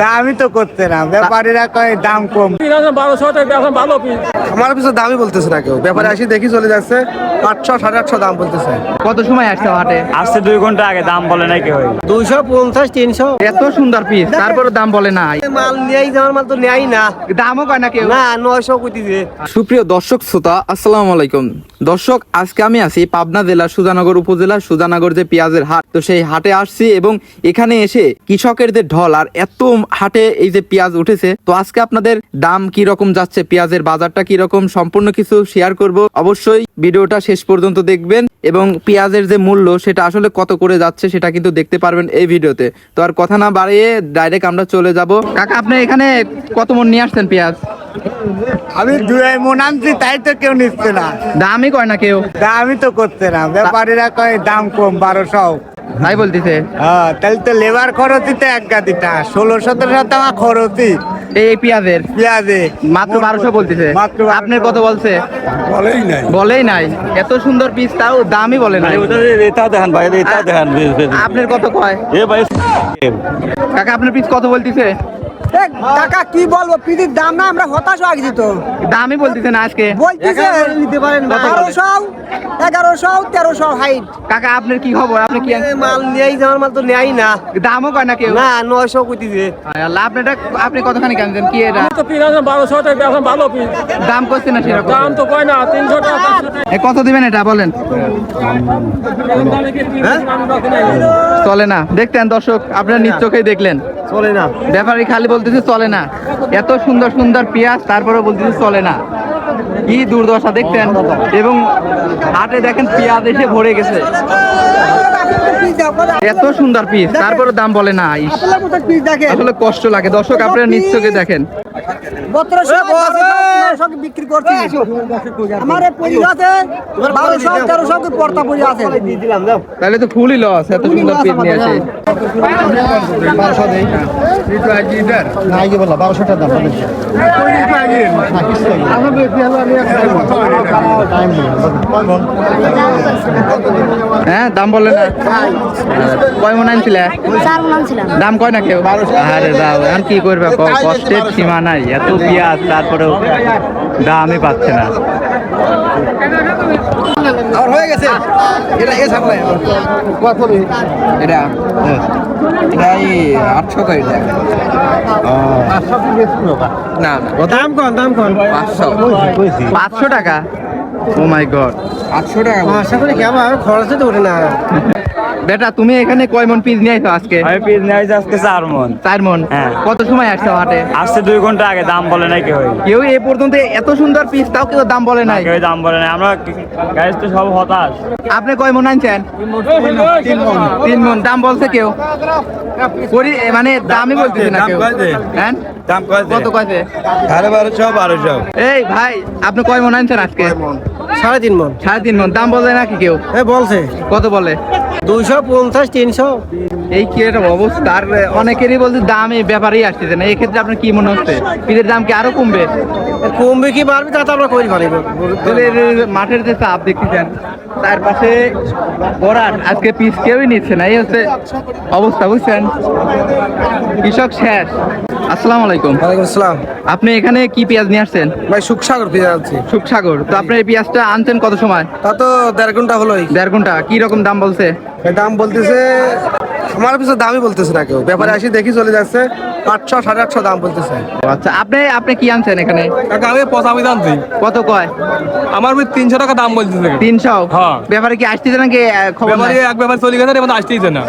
দামই তো করতে না, ব্যাপারীরা কয় দাম কম। 1200 টাকা এখন ভালো পিস। আমার পিছনে দামই বলতেছে না কেউ, ব্যাপারে আসি দেখি চলে যাচ্ছে 800 850 দাম বলতেছে। কত সময় আসছে হাটে? আসছে 2 ঘন্টা আগে, দাম বলে নাই কেউ। 250 300 এত সুন্দর পিস, তারপরে দাম বলে না। মাল নিয়েই যাওয়ার মাল তো নেয় না, দামও কয় না কেউ। না 900 কইতেছে। সুপ্রিয় দর্শক শ্রোতা, আসসালামু আলাইকুম। দর্শক, আজকে আমি আছি পাবনা জেলার সুজানগর উপজেলার সুজানগর যে পেঁয়াজের হাট, তো সেই হাটে আসছি এবং এখানে এসে কৃষকের যে ঢল আর এত হাটে এই যে পেঁয়াজ উঠেছে, তো আজকে আপনাদের দাম কি রকম যাচ্ছে, পেঁয়াজের বাজারটা কি রকম, সম্পূর্ণ কিছু শেয়ার করব। অবশ্যই ভিডিওটা শেষ পর্যন্ত দেখবেন এবং পেঁয়াজের যে মূল্য সেটা আসলে কত করে যাচ্ছে সেটা কিন্তু দেখতে পারবেন এই ভিডিওতে। তো আর কথা না বাড়িয়ে ডাইরেক্ট আমরা চলে যাব। কাকা, আপনি এখানে কত মন নিয়ে আসছেন পেঁয়াজ? আমি 2 মন আনছি, তাই তো কেউ নিচ্ছে না। দামই কয় না কেউ। দামই তো করতে না, ব্যাপারীরা কয় দাম কম 1200। তাই বলতেছে। হ্যাঁ, তাহলে তো লেবার খরচই তো এক গাদিটা 16-17 টাকা খরচই এই পেঁয়াজের পেঁয়াজে। মাত্র 1200 বলতেছে। মাত্র 1200। আপনার কত বলছে? বলেই নাই। এত সুন্দর পিস, তাও দামই বলে নাই। এটা দেখেন ভাই, এটা দেখেন। আপনার কত কয়? এ ভাই, কাকা, আপনার পিস কত বলতেছে? টাকা কি বলবো, পিদির দাম না, আমরা হতাশ হয়ে গেছি তো। দামই বলতেছে না আজকে। বলতেছে নিতে পারেন 1200 1100 1300 হাইট। কাকা, আপনার কি খবর? আপনি কি মাল নিয়েই যাওয়ার মাল তো নেয় না, দামও কয় না কেউ। না 900 কইতেছে। আল্লাহ, আপনি কতখানি কিনছেন? কি এটা তো পিস আছে 1200 টাকা এখন ভালো পিস। দাম করছে না সেরকম? দাম তো কয় না 300 টাকা। কত দিবেন এটা বলেন? চলে না। দেখতেন দর্শক, আপনারা নিজ চোখেই দেখলেন, চলে না। ব্যাপারী খালি বলতেছে চলে না। এত সুন্দর সুন্দর পেঁয়াজ, তারপরে বলতেছে চলে না। কি দুর্দশা দেখতেন। এবং হাটে দেখেন পেঁয়াজ এসে ভরে গেছে। এত সুন্দর পিস, তারপরে দাম বলে না। আসলে কষ্ট লাগে দর্শক, আপনারা নিজ চোখে দেখেন। বিক্রি করছি আমার পরিবারে 1200 1300 কে পড়তা পড়ে আছে। তাহলে তো ফুলই লস, এত সুন্দর পিস নিয়ে আসে। 1200 দেই না, আগে বলা 1200 টাকা দাম বলেছে। হ্যাঁ, দাম বলে না। কয় মন আনছিলে? 4 মণ আনছিলাম। দাম কয় না কেউ। আরে দাও, আর কি করবে, কষ্টের সীমা নাই। এত পেঁয়াজ, তারপরেও দামই পাচ্ছে না। আর হয়ে গেছে এটা এ সামলাই কত এটা এই 800 কয় এটা? না না, দাম কোন 500 টাকা। ও মাই গড, 800 টাকা। আশা করি কি আমার খরচে তো ওঠে না। বেটা, তুমি এখানে কয় মন পিস নিয়ে আইছো আজকে? আমি পিস নিয়ে আসছি আজকে 4 মন। 4 মন। হ্যাঁ। কত সময় আসছো হাটে? আসছে 2 ঘন্টা আগে, দাম বলে নাই কেউ। কেউ এ পর্যন্ত এত সুন্দর পিস, তাও কেউ দাম বলে নাই। কেউ দাম বলে নাই, আমরা গাইজ তো সব হতাশ। আপনি কয় মন আনছেন? 3 মন। দাম বলছে কেউ? মানে দামই বলতেছে না কেউ। হ্যাঁ, দাম কত কয়ছে? 1200 এই ভাই, আপনি কয় মন আনছেন আজকে? 3.5 মণ। 3.5 মন। দাম বলে নাকি কেউ? বলছে কত বলে? 250 300। এই কি একটা অবস্থা। আর অনেকেরই বলছে দাম এই ব্যাপারেই আসতেছে না। এই ক্ষেত্রে আপনার কি মনে হচ্ছে, পিসের দাম কি আরো কমবে? কমবে কি বাড়বে তা তো আমরা কই পারিব। তাহলে মাঠের যে চাপ দেখতেছেন, তার পাশে বরাট, আজকে পিস কেউই নিচ্ছে না। এই হচ্ছে অবস্থা, বুঝছেন। কৃষক শেষ। আসসালামু আলাইকুম। ওয়ালাইকুম আসসালাম। আপনি এখানে কি পেঁয়াজ নিয়ে আসছেন? ভাই সুখসাগর পেয়ে যাচ্ছি। সুখসাগর। তো আপনি এই পেঁয়াজটা আনছেন কত সময়? তা তো 1.5 ঘন্টা হলোই। 1.5 ঘন্টা। কি রকম দাম বলছে? দাম বলতেছে আমার পিছনে দামই বলতেছে না কেউ, ব্যাপারে আসি দেখি চলে যাচ্ছে 800 850 দাম বলতেছে। আচ্ছা, আপনি কি আনছেন এখানে? টাকা আমি 85 আনছি। কত কয়? আমার 300 টাকা দাম বলতেছে। 300। হ্যাঁ। ব্যাপারে কি আসতেছে নাকি খবর নাই? এক ব্যাপার চলে গেছে, এবার আসতেইছে না।